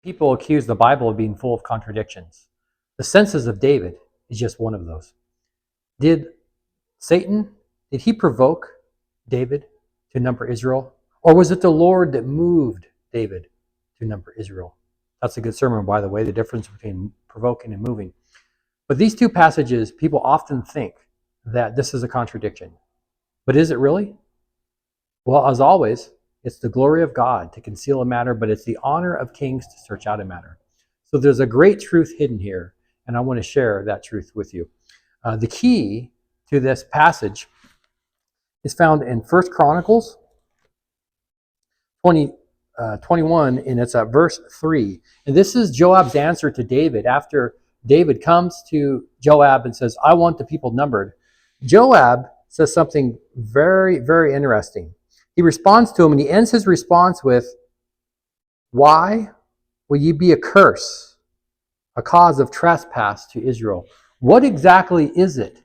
People accuse the Bible of being full of contradictions. The Census of David is just one of those. Did he provoke David to number Israel? Or was it the Lord that moved David to number Israel? That's a good sermon, by the way, the difference between provoking and moving. But these two passages, people often think that this is a contradiction. But is it really? Well, as always, it's the glory of God to conceal a matter, but it's the honor of kings to search out a matter. So there's a great truth hidden here, and I want to share that truth with you. The key to this passage is found in 1 Chronicles 21, and it's at verse 3. And this is Joab's answer to David after David comes to Joab and says, I want the people numbered. Joab says something very, very interesting. He responds to him, and he ends his response with, why will ye be a curse, a cause of trespass to Israel? What exactly is it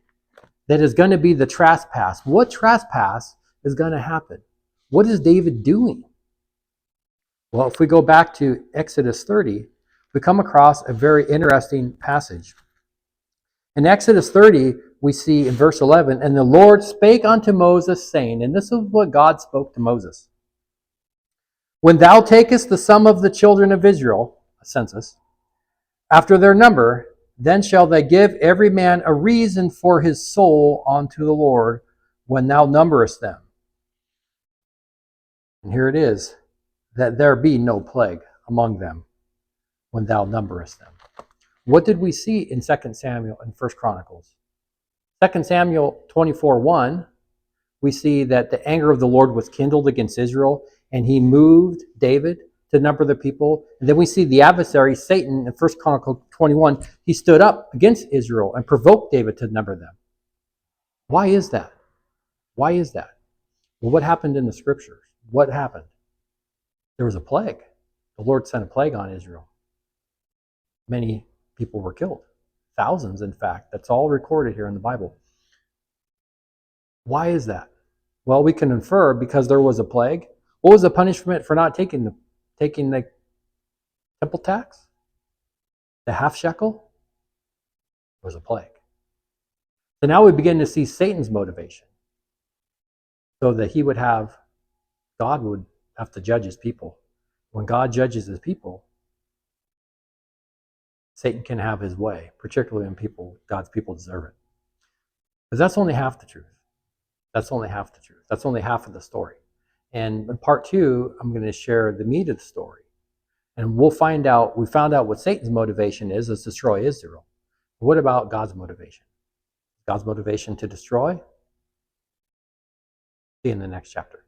that is going to be the trespass? What trespass is going to happen? What is David doing? Well, if we go back to Exodus 30, we come across a very interesting passage. In Exodus 30, we see in verse 11, and the Lord spake unto Moses, saying, and this is what God spoke to Moses. When thou takest the sum of the children of Israel, a census, after their number, then shall they give every man a reason for his soul unto the Lord when thou numberest them. And here it is, that there be no plague among them when thou numberest them. What did we see in 2 Samuel and 1 Chronicles? 2 Samuel 24:1, we see that the anger of the Lord was kindled against Israel, and he moved David to number the people. And then we see the adversary, Satan, in 1 Chronicles 21, he stood up against Israel and provoked David to number them. Why is that? Why is that? Well, what happened in the scriptures? What happened? There was a plague. The Lord sent a plague on Israel. Many people were killed. Thousands, in fact. That's all recorded here in the Bible. Why is that? Well, we can infer because there was a plague. What was the punishment for not taking the temple tax? The half shekel? It was a plague. So now we begin to see Satan's motivation. So that God would have to judge his people. When God judges his people, Satan can have his way, particularly when God's people deserve it. Because that's only half the truth. That's only half the truth. That's only half of the story. And in part 2, I'm going to share the meat of the story. And we found out what Satan's motivation is to destroy Israel. What about God's motivation? God's motivation to destroy? See you in the next chapter.